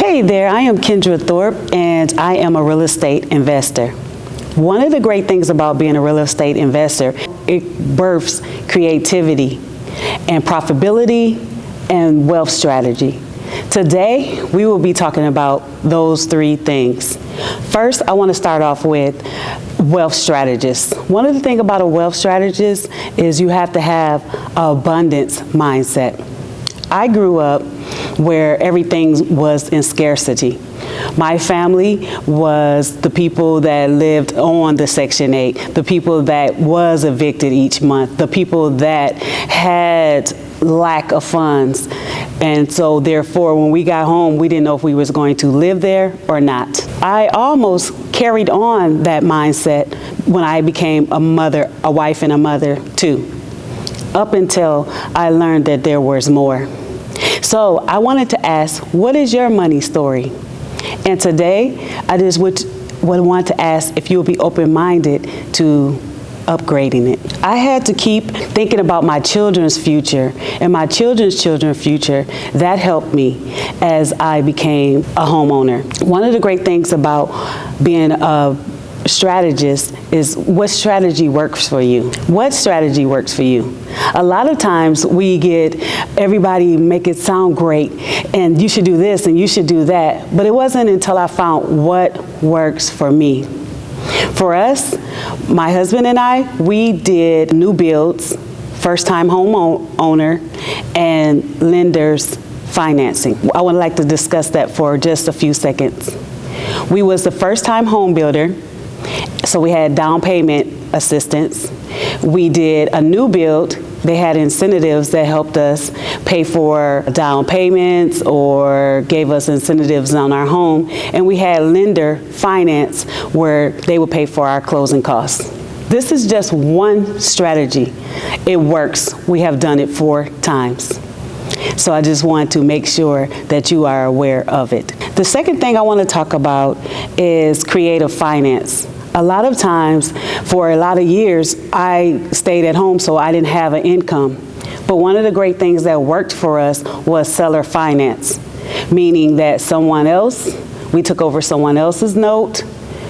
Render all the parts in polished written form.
Hey there, I am Kendra Thorpe and I am a real estate investor. One of the great things about being a real estate investor, it births creativity and profitability and wealth strategy. Today, we will be talking about those three things. First, I want to start off with wealth strategists. One of the things about a wealth strategist is you have to have an abundance mindset. I grew up where everything was in scarcity. My family was the people that lived on the Section 8, the people that was evicted each month, the people that had lack of funds. And so therefore, when we got home, we didn't know if we was going to live there or not. I almost carried on that mindset when I became a mother, a wife and a mother too, up until I learned that there was more. So I wanted to ask, what is your money story? And today, I just would want to ask if you would be open-minded to upgrading it. I had to keep thinking about my children's future and my children's future. That helped me as I became a homeowner. One of the great things about being a strategist is what strategy works for you. What strategy works for you? A lot of times we get everybody make it sound great and you should do this and you should do that, but it wasn't until I found what works for me. For us, my husband and I, we did new builds, first-time home owner, and lenders financing. I would like to discuss that for just a few seconds. We was the first-time home builder, so we had down payment assistance. We did a new build. They had incentives that helped us pay for down payments or gave us incentives on our home. And we had lender finance where they would pay for our closing costs. This is just one strategy. It works. We have done it 4 times. So I just want to make sure that you are aware of it. The second thing I want to talk about is creative finance. A lot of times, for a lot of years, I stayed at home, so I didn't have an income. But one of the great things that worked for us was seller finance, meaning that we took over someone else's note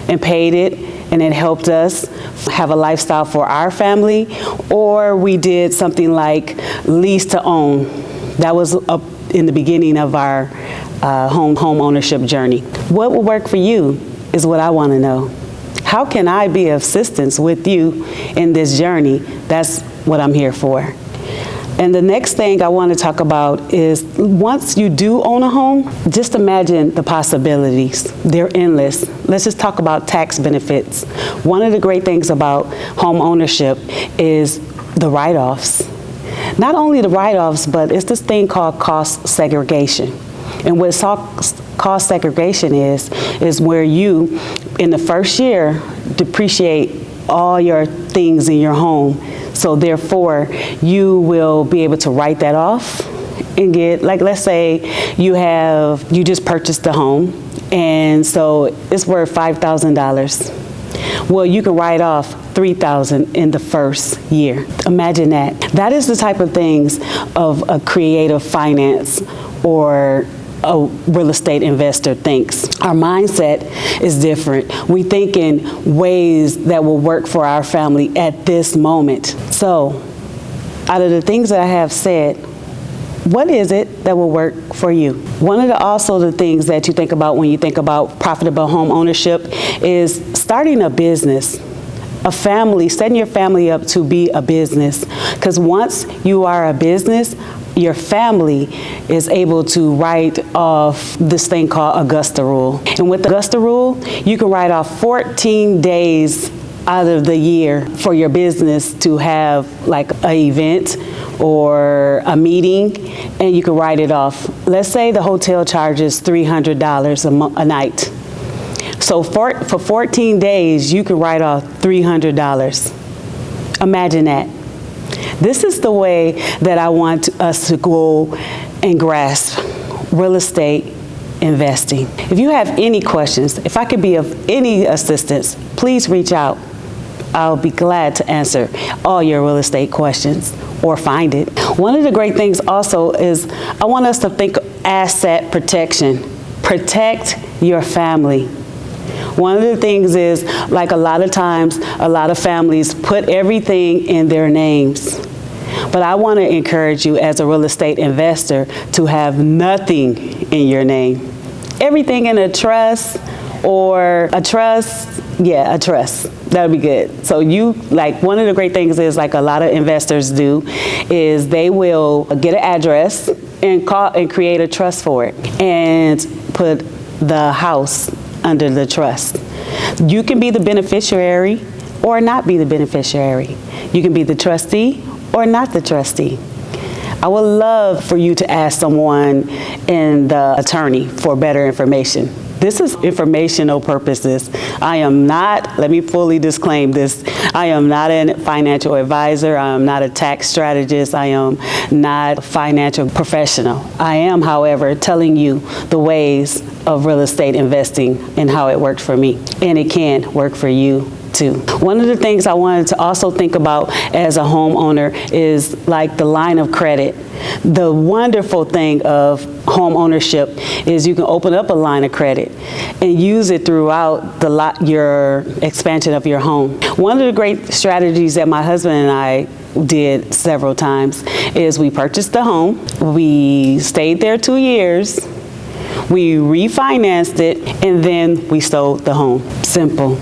and paid it, and it helped us have a lifestyle for our family, or we did something like lease to own. That was up in the beginning of our home ownership journey. What will work for you is what I want to know. How can I be of assistance with you in this journey? That's what I'm here for. And the next thing I want to talk about is once you do own a home, just imagine the possibilities. They're endless. Let's just talk about tax benefits. One of the great things about home ownership is the write-offs. Not only the write-offs, but it's this thing called cost segregation. And what cost segregation is where you, in the first year, depreciate all your things in your home. So therefore, you will be able to write that off and get, like, let's say you just purchased the home, and so it's worth $5,000. Well, you can write off $3,000 in the first year. Imagine that. That is the type of things of a creative finance or a real estate investor thinks. Our mindset is different. We think in ways that will work for our family at this moment. So, out of the things that I have said, what is it that will work for you? One of the things that you think about when you think about profitable home ownership is starting a business. A family, setting your family up to be a business. Because once you are a business, your family is able to write off this thing called Augusta Rule. And with the Augusta Rule, you can write off 14 days out of the year for your business to have like an event or a meeting, and you can write it off. Let's say the hotel charges $300 a night. So for 14 days, you can write off $300. Imagine that. This is the way that I want us to go and grasp real estate investing. If you have any questions, if I could be of any assistance, please reach out. I'll be glad to answer all your real estate questions or find it. One of the great things also is I want us to think asset protection. Protect your family. One of the things is, like a lot of times, a lot of families put everything in their names. But I want to encourage you as a real estate investor to have nothing in your name. Everything in a trust or a trust, a trust. That would be good. So one of the great things is, like a lot of investors do, is they will get an address and create a trust for it and put the house under the trust. You can be the beneficiary or not be the beneficiary. You can be the trustee or not the trustee. I would love for you to ask someone in the attorney for better information. This is informational purposes. I am not, let me fully disclaim this, I am not a financial advisor. I am not a tax strategist. I am not a financial professional. I am, however, telling you the ways of real estate investing and how it worked for me. And it can work for you too. One of the things I wanted to also think about as a homeowner is like the line of credit. The wonderful thing of home ownership is you can open up a line of credit and use it throughout your expansion of your home. One of the great strategies that my husband and I did several times is we purchased the home, we stayed there 2 years, we refinanced it, and then we sold the home. Simple.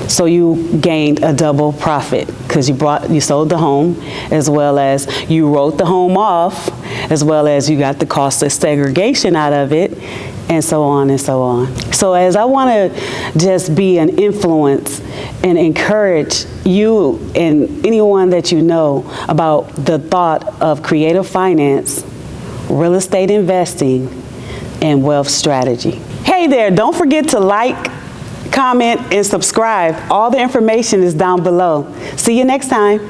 So you gained a double profit because you sold the home, as well as you wrote the home off, as well as you got the cost of segregation out of it, and so on and so on. So as I want to just be an influence and encourage you and anyone that you know about the thought of creative finance, real estate investing, and wealth strategy. Hey there, don't forget to like, comment, and subscribe. All the information is down below. See you next time.